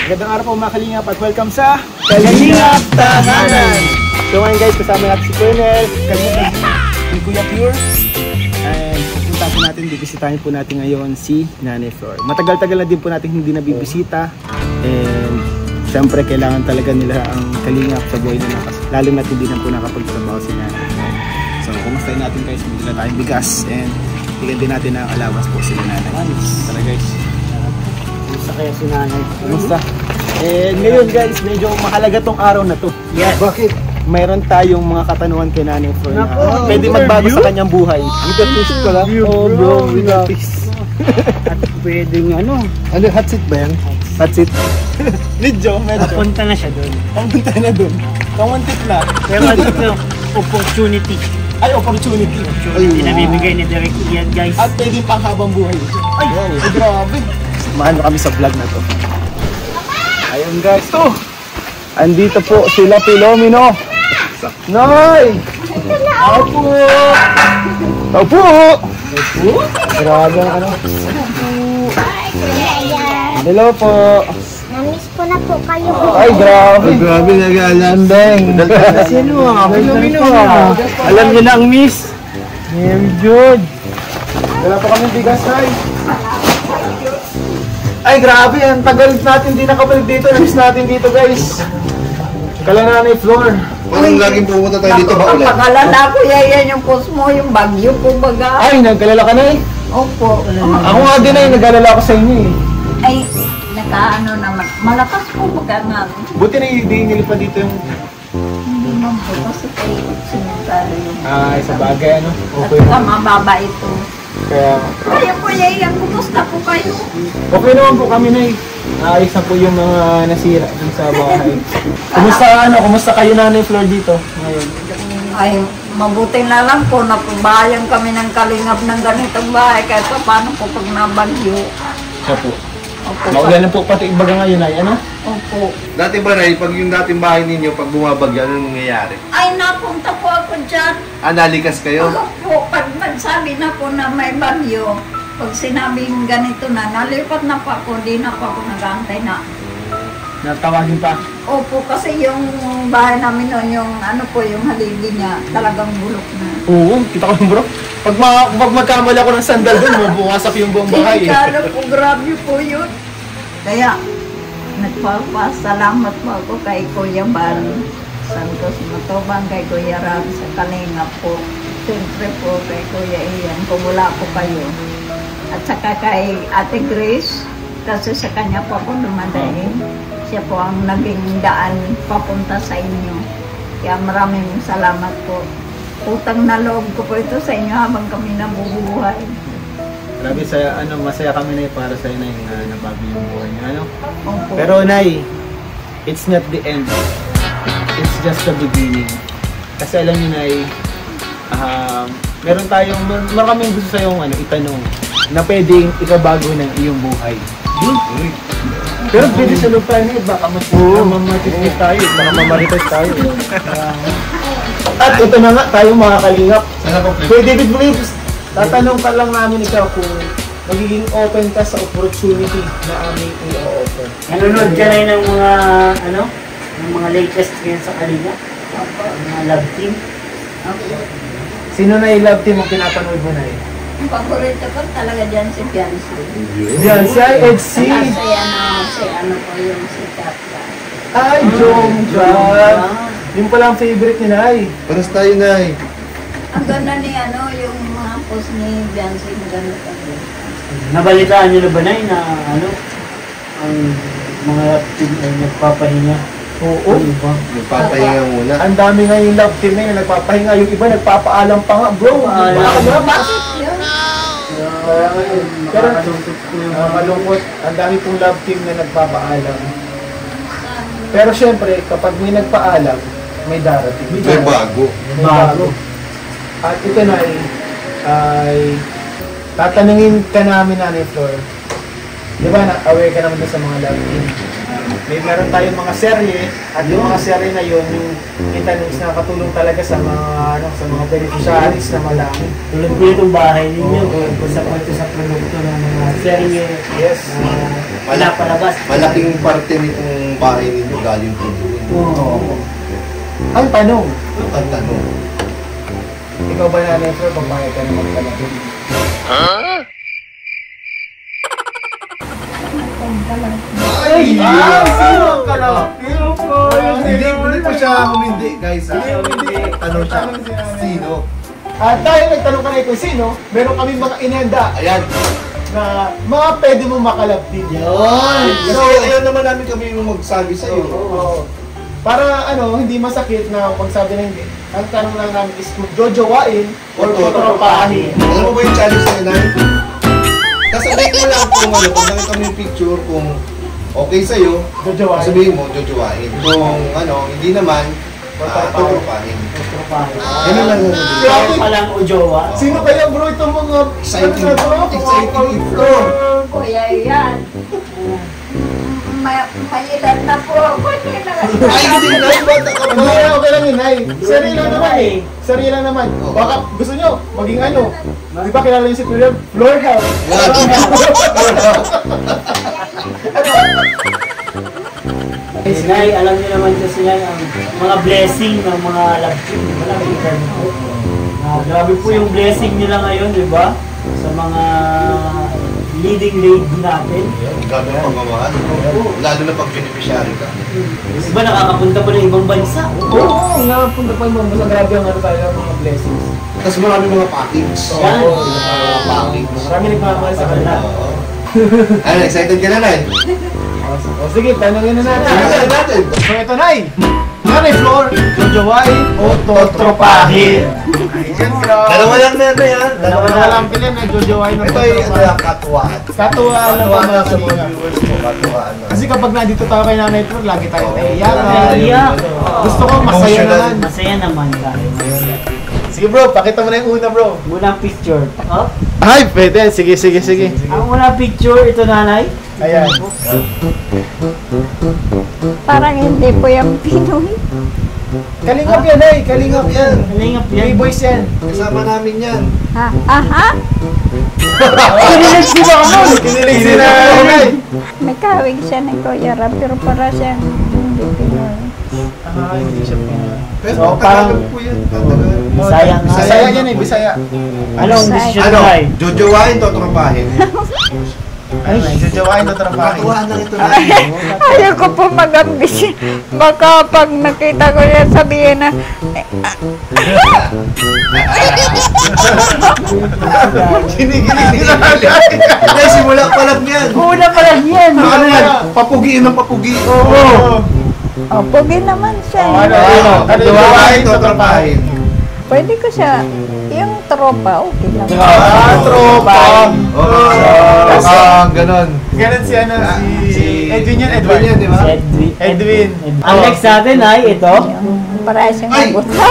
Magandang araw po mga kalingap at welcome sa Kalingap Tahanan! So ngayon guys, kasama natin si Colonel, Kalingap si Kuya Pure. And pupunta po natin, bibisitahin po natin ngayon si Nanay Flor. Matagal-tagal na din po natin hindi nabibisita. And syempre kailangan talaga nila ang kalingap sa buhay nila. Lalo na hindi na po nakapagtrabaho si Nanay. So kumustahin natin guys, bigyan na tayong bigas. And bigyan din natin ang allowance po sila Nanay. Tara guys. Kumusta kaya si Nanay? Kumusta? And ngayon guys, medyo mahalaga tong araw na to. Yes. Bakit? Mayroon tayong mga katanungan kay Nanay Flor na pwede magbago sa kanyang buhay. With the twist ko lang. Oh bro, with the twist. At pwedeng ano hot seat ba yan? Hot seat. Medyo. Papunta na siya doon. Papunta na doon. Kamuntik na. Pero ano ito? Opportunity. Ay, opportunity. Opportunity na bibigay ni Direct Ian guys. At pwede pang habang buhay. Ay, grabe. Samahan mo kami sa vlog na to. Ayun guys. To. Andito po sila Pilomino. Nay! Opo! Opo! Opo? Grabe ang ano. Hello po. Namiss ko na po kayo. Ay, grabe. Grabe nag-alandeng. Sino ah? Pilomino ah. Alam niyo na ang miss. Very good. Wala pa kami bigas, Nay. Ay, grabe. Ang tagal natin di nakabalik dito. Namiss natin dito, guys. Kala Nanay Flor. Parang laging pumunta tayo dito ba ulit? Pagkalala ko yan yung post mo, yung bagyo po baga. Ay, nagkalala ka na eh. Opo. Ako nga din ay nag-alala ako sa inyo eh. Ay, nakaano naman. Malakas po baga nga. Buti na hindi nilipad dito yung... Hindi man po kasi kayo simentado yung... Ay, sa bagay ano. At Okay. saka mababa ito. Kaya... Kaya po yan, kumusta po kayo? Okay naman po kami na eh. Ayos na po yung mga nasira dun sa bahay. Kumusta kayo Nanay Flor dito ngayon? Ay, mabuti na lang po, napabayan kami ng kalingap ng ganitong bahay. Kahit pa paano po pag nabagyo. Siya po. Opo. Maulan na po pati ibaga ngayon ay ano? Opo. Dati ba na, pag yung dating bahay ninyo, pag bumabagyan, anong nangyayari? Ay, napunta po ako dyan. Nalikas kayo? Ako po, pag nagsabi na po na may bagyo, pag sinabing ganito na, nalipat na po ako, di na po ako nag-aantay na. Natawagin pa. Opo, kasi yung bahay namin noon, yung ano po, yung haligi niya, talagang bulok na. Oo, kita ko yung bro. Pag magkamali ako ng sandal dun, mabuwasak yung buong bahay. Delikado po, grabe po yun. Kaya, nagpapasalamat po ako kay Kuya Bal Santos Matobang, kay Kuya Ram sa Kalingap po. Siyempre po kay Kuya Ian, kung wala po kayo. At saka kay Ate Grace, kasi sa kanya po ako dumadahin. Siya po ang naging daan papunta sa inyo. Kaya maraming salamat po. Utang na loob ko po ito sa inyo habang kami nabubuhay. Grabe, masaya kami na para sa inyo na nabago yung buhay niya. Ano? Opo. Pero Nay, it's not the end. It's just the beginning. Kasi alam niyo Nay, meron kaming gusto sa yung itanong na pwedeng ikabago ng iyong buhay. Pero pwede sa lupa niya, baka mamatisip tayo, baka mamaritas tayo. At ito na nga tayo mga kalingap. Kuya David Williams, tatanong ka lang namin ikaw kung magiging open ka sa opportunity na aming i-offer. Nanonood ka na ng mga ng mga latest ngayon sa Kalingap. Mga love team. Sino na i-love team ang pinapanood mo na eh? Ang paborito ko talaga dyan si Fiancé. Yan, si EDC. Si ano po yung si Kapla. Ay, Jongjan. Yung pala ang favorite ni Nay. Paras tayo, Nay. Ang ganda ni yung mga post ni Fiancé na gano'n pa. Nabalitaan nyo na ba Nay, na ang mga love team ay nagpapahinga? Oo. Nagpapahinga muna. Ang dami nga yung love team na nagpapahinga. Yung iba nagpapaalam pa nga. Bro, Bakit yun? Pero malungkot. Ang dami pong love team na nagpapaalam. Pero syempre, kapag may nagpaalam, may darating. May bago. May bago. At ito na ay tatanungin ka namin Nanay Flor Di ba, aware ka naman sa mga love team. May meron tayong mga serye, at yung mga serye na yun, yung internet nakakatulong talaga sa mga beneficiaries na malaki. Tulad po itong bahay ninyo, sa produkto ng mga serye, Yes. palabas. Malaking parte nitong bahay ninyo galing po doon. Oo. Ang tanong, Ang tanong. ikaw ba na never babayad ka naman talaga? Ay! Sino ang kalaki? Hindi po siya humindi, guys. Tanong siya, sino? At dahil nagtanong ka na kung sino, meron kami mga inenda Ayan. na mga pwede mo makalabdin. Kasi ayaw naman namin kami yung magsabi sa iyo. Oo. Para hindi masakit na pagsabi na hindi. Ang tanong lang namin is kung jojowain or potropahin. Alam mo ba yung challenge na yun, Nay? Kasabihin mo lang kung kung nakita mo yung picture, kung okay sa'yo, Jojowain. sabihin mo, jojowain. Kung hindi naman, potropahin. Ganun lang yung Grabe. Palang o jowa. Sino kaya bro itong mga Exciting ito. Kuya yan. Mayilan na po ako. Ay, hindi na yung bata ka Hindi ba? okay lang yun, ay. Sari lang naman eh. Sari lang naman. Baka gusto nyo, maging di ba kilala yung si Floor House? Nay, alam niyo naman kasi yan ang mga blessing ng mga love team. Malaki ka nito. Grabe po yung blessing nila ngayon, di ba? Sa mga leading lady natin. Grabe ang pagmamahal. Lalo na pag beneficiary ka. Di ba nakakapunta pa ng ibang bansa? Oo, napunta pa yung mga grabe ang tayo mga blessings. Tapos marami mga package. Yan. Package. Marami nagmamahal sa kanila. Ano, excited ka na, Nay? O sige, tanongin na natin. Sige natin. So ito na eh. Nanay Floor, jojowain o totropahin? Ayan bro. Dalawa lang na ito yan. Dalawa na lang pila na jojowain o Ito ay totropahin. katuwaan. Katuwaan lang Katuwaan mga lang sa mga kalinga. viewers mo. Katuwaan lang. Kasi kapag nandito tayo kay Nanay Floor, lagi tayo naiiyakan. Naiiyak. Gusto ko masaya Emotional. naman. Masaya naman tayo ngayon. Sige bro, pakita mo na yung una bro. Unang picture. Oh, Ay, pwede. Sige. ang unang picture, ito nanay. Ayan. Parang hindi po yung Pinoy. Kalingap yan ay, kalingap yan. Kalingap yan. Boys yan. Kasama namin yan. Ha? Aha? Kinilig si ba ka Kinilig si Nanay. May kawig siya ng Kuya Rab, pero para siyang hindi Pinoy. Ah, hindi siya Pinoy. Pero So, parang- Tagalog po yan. Tagalog. Bisaya nga. Bisaya yan eh, Bisaya. Anong Bisaya. decision Ano? nanay? Jojowain to tropahin. Ay, jojowain o trapahin. Katuwaan lang ito. Ayoko po mag-ambisyon. Baka pag nakita ko yan, sabihin na, Nay, simula pa lang yan. Una pa lang yan. Ano yan? Papugiin ng papugi. Oo. oh, pugi naman siya. Ano, Jojowain to tropahin. Pwede ko siya, yung tropa, okay lang. Tropa. Ganon. Ganun si si Edwin yan, Edwin yan, di ba? Si Edwin. Edwin. Ang next natin ay ito. Yung para siyang Ay! mabuta.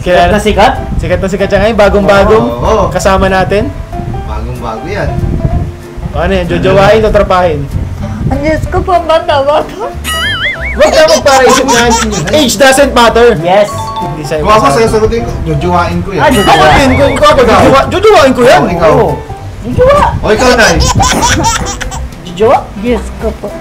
Sikat na sikat. Sikat na sikat siya ngayon, bagong-bagong Oo. kasama natin. Bagong-bago yan. Ano yan, jojowain o trapahin? Ang Diyos ko po, bata-bata. Huwag ka magparaisip na age doesn't matter. Yes. Hindi sa'yo. Kung ako sasagutin ko, jojowain ko yan. Ako din, kung ikaw ako, jojowain ko yan. Oo, ikaw. Oo. Jojowa. O ikaw, Nay. Jojowa. Diyos ko po.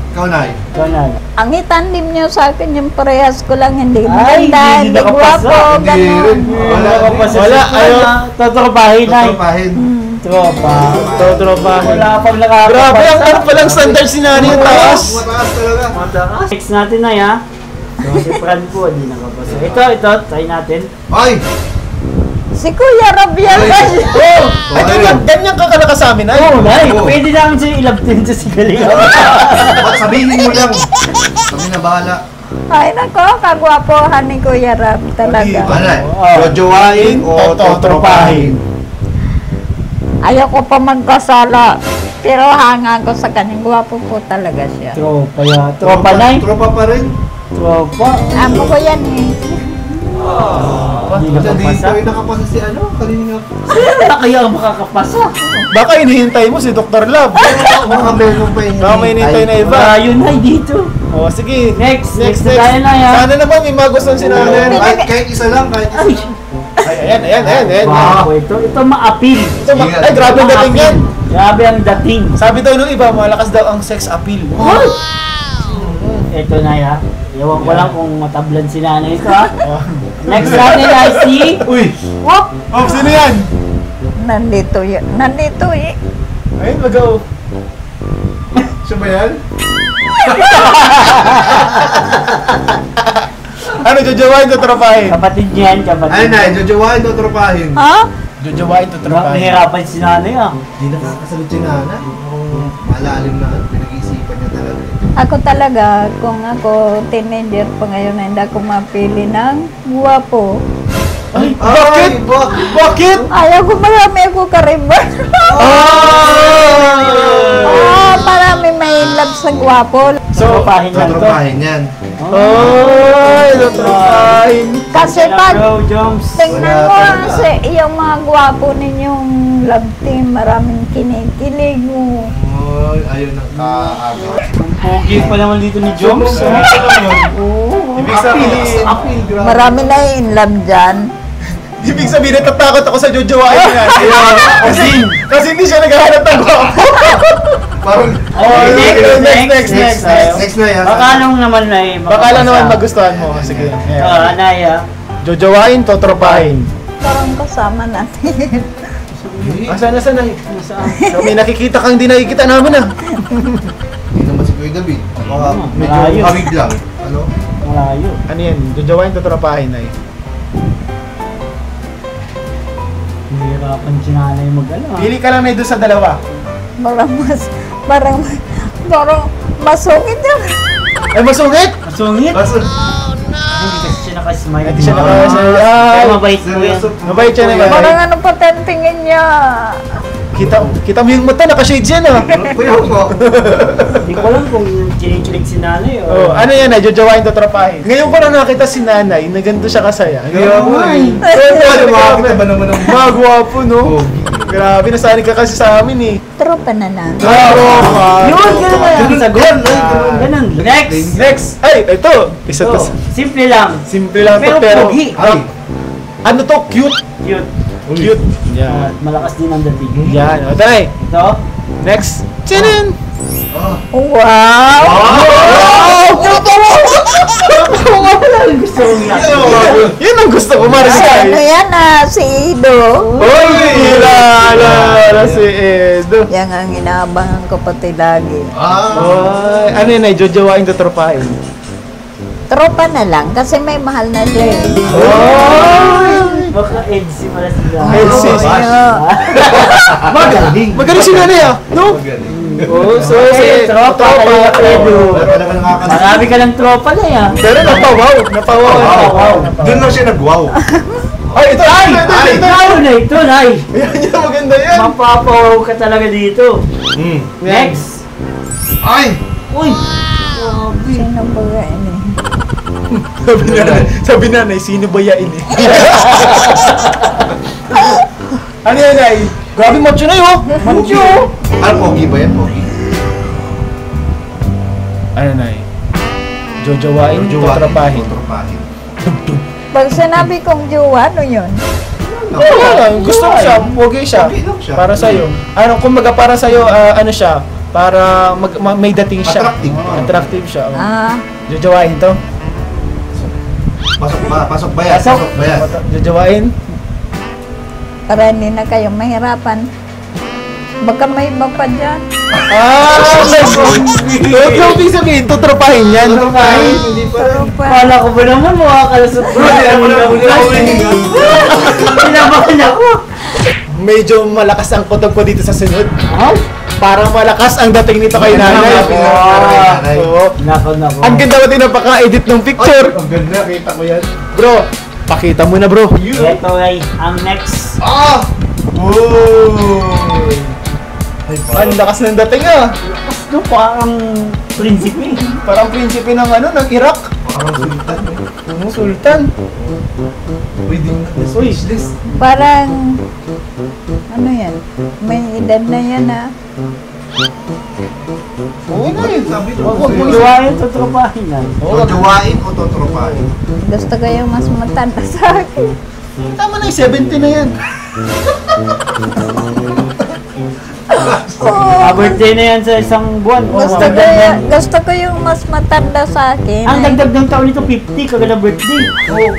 Ikaw, Nay. Ito na. Ang itandim niyo sa akin, yung parehas ko lang, hindi Ay, maganda, hindi hindi nakapasa. gwapo, Hindi rin. gano'n. Wala. Wala, ayaw. Totropahin na. Totropahin. Tropa. Totropahin. Wala pang nakakapasa. Grabe, ang ano palang standard si Nani yung taas. Mataas talaga. Mataas. Next natin na ya. So, si Fran po, hindi nakapasa. Ito, try natin. Ay! Si Kuya Rab yan kasi. Oh, ay ganyan ka kalaka sa amin ay. Oo, Nay. Oo. Pwede namin siya ilabtin sa sigaling. At sabihin mo lang. Kami na bahala. Ay nako, kagwapohan ni Kuya Rab talaga. Ano? Jojowain o totropahin? Ayoko pa magkasala. Pero hanga ko sa kanyang gwapo po talaga siya. Tropa ya. Tropa, Nay. Tropa pa rin. Tropa. Amo ko yan eh. Hindi Sa nakapasa. dito ay nakapasa si ano, Kalingap. Wala kaya ang makakapasa. Baka hinihintay mo si Dr. Love. Baka meron pa yun. Baka may hinihintay na iba. Yun ay dito. O, sige. Next na tayo na yan. Sana naman may magustuhan si nanay. Kahit isa lang, kahit isa lang. Ay, ayan. Wow, ito maapil. Ay, grabe ang dating yan. Grabe ang dating. Sabi daw nung iba, malakas daw ang sex appeal. Ito na ya. Ewan ko lang kung matablan si nanay ko ha. Next natin ay si... Uy! Whoop! Oh, sino yan? Nandito yun. Nandito eh. Ayun, mag-o. Siya ba yan? Ano, jojowain to tropahin? Kapatid niyan, kapatid. Ay na, jojowain o tropahin. Ha? Jojowain to tropahin. Nahirapan si nanay ah. Hindi nakakasalit si Nana. Malalim na pinag-iisipan niya talaga. Ako talaga, kung ako teenager pa ngayon na hindi ako mapili ng guwapo. Ay, bakit? Bakit? Ayaw ko marami ako kariba. Marami may love sa guwapo. So, Tropahin lang to. Tropahin yan. Ay, tropahin. Kasi pag Bro, Joms. tingnan mo kasi yung mga guwapo ninyong love team, maraming kinikilig mo. Ay, ayun ang kaaga. Ang pogi pa naman dito ni Joms. Ibig sabihin, Apil, grabe. Marami na in love dyan. ibig sabihin, natatakot ako sa jojowain niya. Kasi hindi siya naghahanap ng gwapo. Parang, Next. next na yan. Baka lang naman na eh. Baka lang naman magustuhan mo. Sige. Naya. Jojowain to tropahin. Parang kasama natin. Asan na? So, may nakikita kang di nakikita namin ah. Hindi naman si Kuya David. Baka medyo Malayo. kawig lang. Ano? Malayo. Ano yan? Jojowain to tropahin ay. Nahirapan si nanay mag-ano. Pili ka lang na doon sa dalawa. Parang masungit yan. Ay, masungit! Masungit? Kaso, Hindi kasi siya nakasmile. Hindi siya nakasmile. Ay, Ay, mabait po yan. mabait siya na Parang ano pa tingin niya. Kita mo yung mata, naka-shades yan ah. Kuya ko. Hindi ko alam kung kinikilig si nanay Oh, ano yan ay, jojowain to tropahin. Ngayon ko na nakita si nanay na ganito siya kasaya. Kaya mo eh. Grabe, Makakita ba naman ng mga gwapo, no? Oh. Grabe, nasanay ka kasi sa amin eh. Tropa na na. Yun, ganun ba yung sagot? Ganun. Ganun. Next! Next! Ay, ito! Isa to. Simple lang. Simple lang to, Pero pero... pogi. Ay, Ano to? Cute! Cute. Cute! Yan. Malakas din ang dating. Yan. O, tayo. Ito. Next! Chinin! Wow! Gusto ko nga. Yun ang gusto ko, Ano Maricay. yan si Ido. Uy! Kilala si Edo. Yan ang inaabangan ko pati lagi. Oy, ano yun ay, jojowain to tropahin. Tropa na lang kasi may mahal na siya eh. Baka EDC pala sila. EDC. magaling. Magaling si nanay ah, no? Magaling. Oh, so si Okay, tropa, kayo, Edo. Wala talaga nakakasal. Marami ka ng tropa na yan. Pero napawaw. Wow. Doon lang siya nag-wow. Ay, ito! Ito na. Yan yan, maganda yan. Mapapawaw ka talaga dito. Next. Next. Ay! Uy. Sino ba yan eh? Sabi nanay, sino ba yain eh? Ano yan ay? Grabe macho na yun! Macho! Ano, pogi ba yan? Pogi. Ano na eh? Jojowain, totrapahin. Totrapahin. Pag sinabi kong jowa, ano yun? Wala lang, gusto ko siya, pogi siya. Pogi lang siya. Para sa'yo. Ano, kumbaga para sa'yo, ano siya, para may dating siya. Attractive. Attractive siya. Oh. Jojowain to? Pasok ba? Pasok ba yan? Pasok. Pasok ba yan? Jojowain? Para hindi na kayo mahirapan. Baka may iba pa dyan. Yung ibig sabihin, tutropahin yan. Totrapahin. Hindi pa rin. Tropa. Kala ko ba naman makakalasot ko? Pinabahan ako. Medyo malakas ang kutob ko dito sa sunod. Oh? Parang malakas ang dating nito kay nanay. Oo. Nako. Ang ganda mo din ang paka-edit ng picture. Ang ganda, kita ko yan. Bro, pakita mo na bro. Ito ay ang next. Ah! Uy! Ang lakas ng dating ah. Gusto parang prinsipe. Parang prinsipe ng ano, ng Iraq. Parang sultan. Ano, sultan? Wedding na. Uy, Parang, ano yan? May edad na yan ah. oo na yun. Sabi ko, Huwag mo Tuwain, tutropahin na. Jojowain o totropahin? Gusto ko yung mas matanda sa akin. Tama na yung 70 na yan. Birthday na yan sa isang buwan. Gusto ko yung mas matanda sa akin. Ang dagdag ng taon nito, 50, kagala birthday. Oo,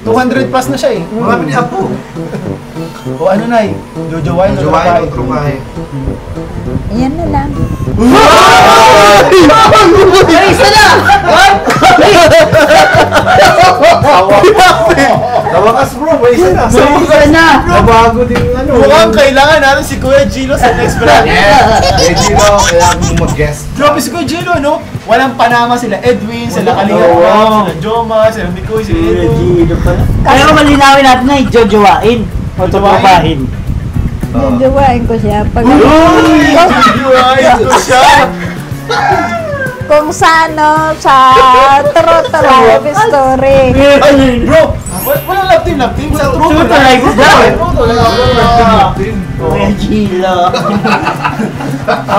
200 plus na siya eh. Marami ni Apo. O ano na eh, jojowain o Jojowain o tropahin. totropahin? Yan na lang. Ay, isa na! Tawakas bro, may isa na. Isa na! Nabago din yung ano. Mukhang kailangan natin si Kuya Gilo sa next vlog. Eh, Gino, kailangan mo mag-guest. Grabe si Kuya Gilo, no? Walang Panama sila Edwin, sila Kalinga, Oo. sila Joma, sila Mikoy, si Edo. Kaya malinawin natin na jojowain o tutropahin. Jojowain ko siya. Pag, Jojowain ko siya! kung sa ano, sa True to Life Story. Ay, bro! Walang love team. Sa true True to life daw. Oo. Kuya Gilo.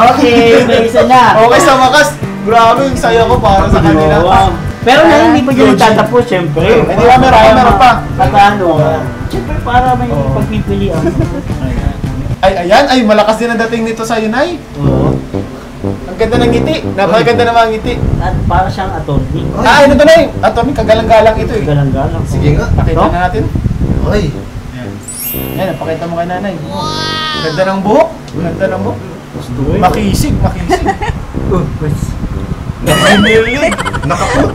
Okay, may isa na. Okay, sa wakas, grabe yung saya ko para sa kanila. Wow. Pero na hindi pa dyan nagtatapos, syempre. Hindi ba, meron pa. At ano, syempre para may pagpipilian. Ay, ayan, ay, malakas din ang dating nito sa Yunay. Oo. Ang ganda ng ngiti. Napakaganda ng mga ngiti. At para siyang attorney. Ah, ano to na eh. Attorney, kagalang-galang ito eh. Galang-galang. Sige nga. Pakita Ito? na natin. Ay. Yan, napakita mo kay nanay. Ganda ng buhok. Ganda ng buhok. Makisig. Nakinilig. Nakapot.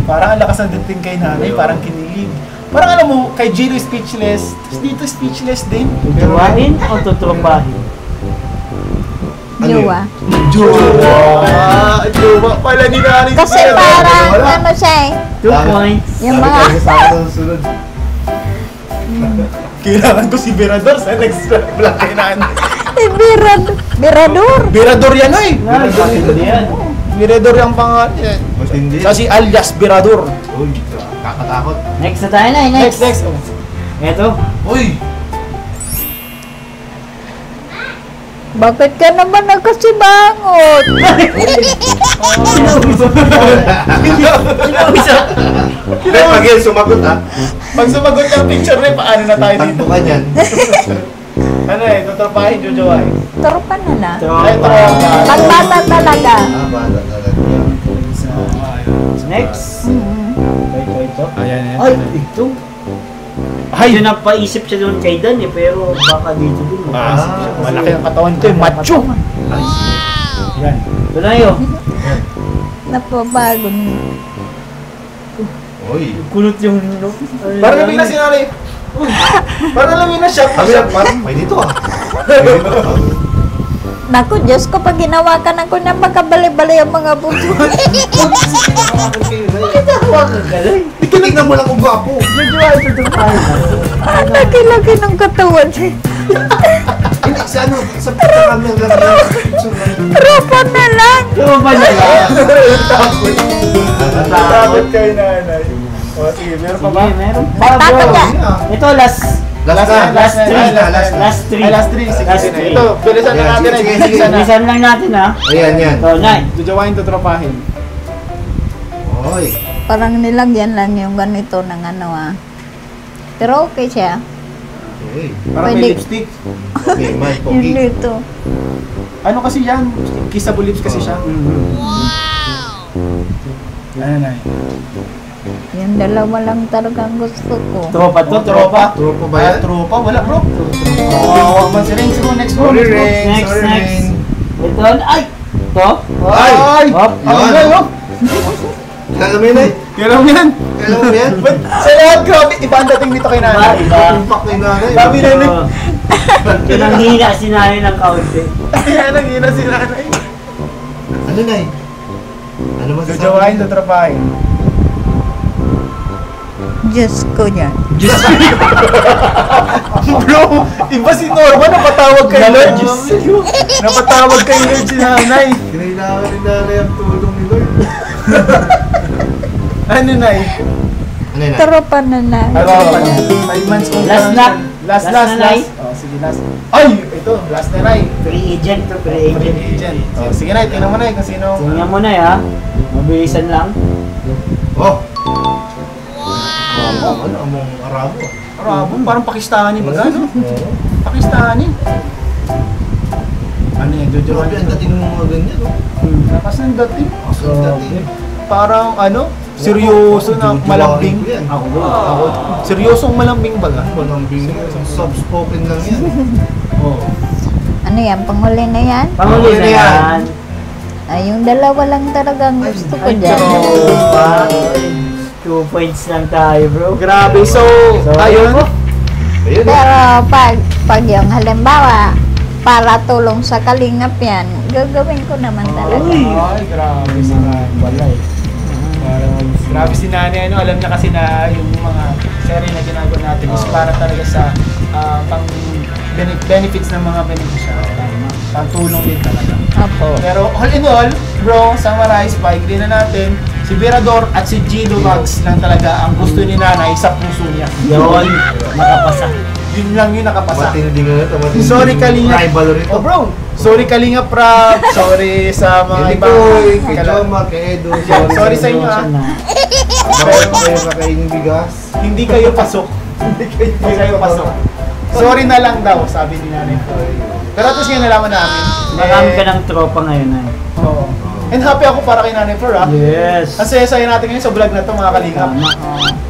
Parang ang lakas ng dating kay nanay. Parang kinilig. Parang alam mo, kay Gino speechless. Tapos dito speechless din. Jojowain o tutropahin? Jowa. Jowa pala ni nanay. Kasi parang ano siya eh. 2 points. Yung mga, Sa akin ang sunod. Kailangan ko si Birador sa next vlog kay nanay. Birador. Birador yan ay. Yan. Birador yung pangalan. Matindi. Kasi alias Birador. Uy, kakatakot. Next na tayo na, next. Next. Eto. Uy! Bakit ka naman nagkasibangot? Pag yan, sumagot ha. Pag sumagot ng picture na, paano na tayo dito? Takbo ka dyan. Ano eh, tutrapahin, jojowain. Tropa na na. Ay, tropa. Pagbata talaga. Ah, bala talaga. Next. Ito. Ayan, Ay, ito. Ay, yun ang paisip siya doon kay Dan eh, pero baka dito din. Malaki ang katawan ko eh, macho. Yan. Ito na yun. Napabago niya. Uy. Kulot yung... Parang namin na sinari. Parang namin na siya. Sabi na, parang may dito ah. Naku, Diyos ko, pag ginawakan ako na magkabali-bali ang mga buto. Tinignan mo lang kung gwapo. Jojowain, tutropahin. Ang laki-laki ng katawan. Hindi, sa ano, sa kami ang gagawin. Tropa na lang. Ano ba na lang? Takot kay nanay. O sige, meron pa ba? Sige, meron pa. Takot bro. yan. Ito, last. Last three. Last three. Ay, last three. Sige, Last sige. three. Ito, bilisan na Yan, natin. sige, sige, Bilisan na. Bilisan lang natin ha. Ayan, yan. Ito, nine. Jojowain, tutrapahin. Uy. Parang nilagyan lang yung ganito ng ano ah. Pero okay siya. Uy. Parang Pwede. may lipstick. Okay, may Yun pogi. dito. Ano kasi yan? Kissable lips kasi siya. Ano na Yung dalawa lang talagang gusto ko. Tropa to, tropa. Tropa ba yan? Tropa? Wala bro. Kawawa man si Rain. Siguro next bro. Sorry, Next bro. Rain. Next, Sorry, next. Rain. Ito, ay! Ito. Ay! Hop. Ang Yan. gayo. Kaya mo yun eh. Kailan mo yan? Kaya mo yan? But sa lahat, grabe, iba ang dating dito kay nanay. Iba. Tumpak na yung nanay. Dami na yun. Yun ang hina si nanay ng kaunti. Kaya nang hina si nanay. Ano na eh? Ano masasabi? Jojowain, tutrapahin. Diyos ko yan. Bro, iba si Norma, napatawag kay Lord. Napatawag kay Lord si nanay. Kinailangan rin nanay ang tulong nito. girl. Ano na eh? Ano yun? Tropa na na. 5 months old Last lang na. yan. Last. Last na, Nay. Oh, sige, last. Ay! Ito, last na, Nay. Free agent to, free agent. Agent. Oh, sige, Nay. Tingnan mo, Nay, kung sino. Tingnan mo na ha. Mabilisan lang. Oh! Wow! Ano, among Arabo. Arabo, parang Pakistani ba gano'n? Oo. Pakistani. Ano yan, Jojo? Grabe, ang dating ng mga ganyan, no? Lakas ng dating. Ang dating. Parang ano, seryoso na Jojo, malambing. Jojo yan. Ako, seryosong malambing baga. Malambing. Soft-spoken lang yan. Oo. Ano yan? Panghuli na yan? Panguli na yan. Ay, yung dalawa lang talagang gusto ko Ay, dyan. tropa. 2 points lang tayo, bro. Grabe, so ayun. Ayun. Pero pag yung halimbawa, para tulong sa kalingap yan, gagawin ko naman talaga. Ay, grabe si Nanay. Wala eh. Grabe si Nanay, ano, alam niya kasi na yung mga serye na ginagawa natin is para talaga sa pang benefits ng mga beneficiary. Pang tulong din talaga. Opo. Pero all in all, bro, summarize, pa-agree na natin, si Virador at si Gino Mags lang talaga ang gusto ni Nanay sa puso niya. Yun, nakapasa. Yun lang yun nakapasa. Matindi nga ito. Matindi. Sorry, Kalinga. Rivalry to. Oh, bro. Sorry, Kalinga Prab. Sorry sa mga Hindi ibang ko, kay Joma, kay Edo. Sorry sa inyo, ah. Bawal pa kayo kakainin bigas. Hindi kayo pasok. Hindi kayo pasok. Sorry na lang daw, sabi ni Nanay. Pero at least ngayon nalaman namin. Marami ka ng tropa ngayon, ay. Oo. And happy ako para kay Nanay Flor, ah. Yes. Ang saya-saya natin ngayon sa vlog na to, mga kalingap.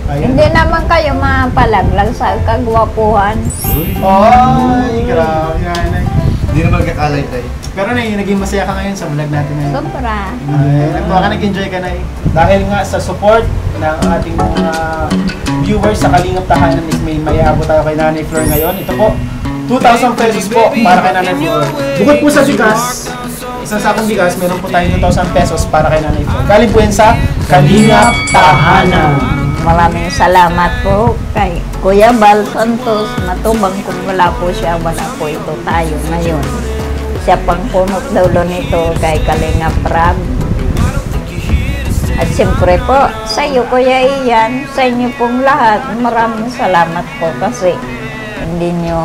Ayun. Hindi naman kayo mapalaglag sa kagwapuhan. Ay, grabe, Nanay. Hindi naman kakalay tayo. Pero naging masaya ka ngayon sa vlog natin ngayon. Sobra. Ay, nagtuwa ka, nag-enjoy ka na eh. Dahil nga sa support ng ating mga viewers sa Kalingap Tahanan is may abot tayo kay Nanay Flor ngayon. Ito po, 2,000 pesos po para kay Nanay Flor. Bukod po sa bigas, isang sakong bigas, meron po tayo 2,000 pesos para kay Nanay Flor. Galing po yan sa Kalingap Tahanan. Maraming salamat po kay Kuya Bal Santos. Matubang kung wala po siya, wala po ito tayo ngayon. Siya pang punot dulo nito kay Kalinga Prab. At siyempre po, sa iyo Kuya Ian, sa inyo pong lahat, maraming salamat po kasi hindi nyo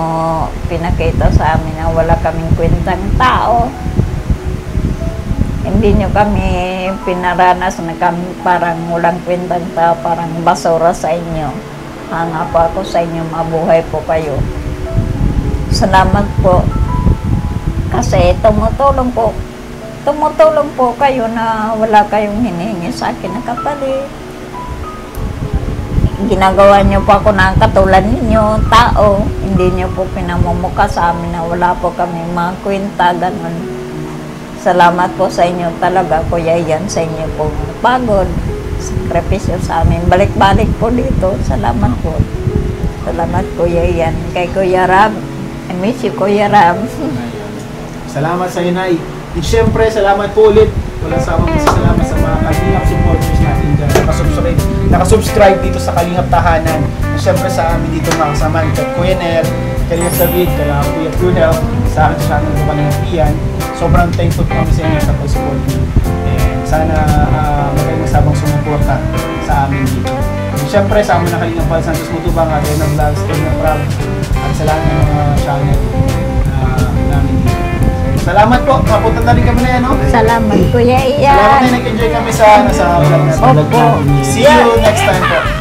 pinakita sa amin na wala kaming kwentang tao. Hindi nyo kami pinaranas na kami parang walang kwentang tao, parang basura sa inyo. Hanga po ako sa inyo, mabuhay po kayo. Salamat po. Kasi tumutulong po kayo na wala kayong hinihingi sa akin na kapalit. Ginagawa niyo po ako ng katulad ninyo, tao. Hindi niyo po pinamumuka sa amin na wala po kami mga kwenta, ganun. Salamat po sa inyo talaga, Kuya Ian, sa inyo po pagod, sakripisyo sa amin. Balik-balik po dito. Salamat po. Salamat, Kuya Ian. Kay Kuya Ram, I miss you, Kuya Ram. Salamat sa inay. At syempre, salamat po ulit. Walang samang salamat sa mga Kalingap supporters natin dyan. Nakasubscribe dito sa Kalingap Tahanan. At syempre sa amin dito mga kasama kay Kuya Ner, Kalingap David, kay Kuya Brunel, sa akin sa channel ko Kalingap Ian. Sobrang thankful po kami sa inyo sa pag-support niyo. And sana magandang sabang sumuporta sa amin dito. And syempre, sa amin na Kalingap Bal Santos Mutubang, at Edna Vlogs, Edna Prab, at sa lahat ng mga channel namin dito. Salamat po. Kapunta na rin kami na yan, no? Salamat, Kuya Salamat Ian. na nag-enjoy kami sa vlog natin. Opo. See you next time po.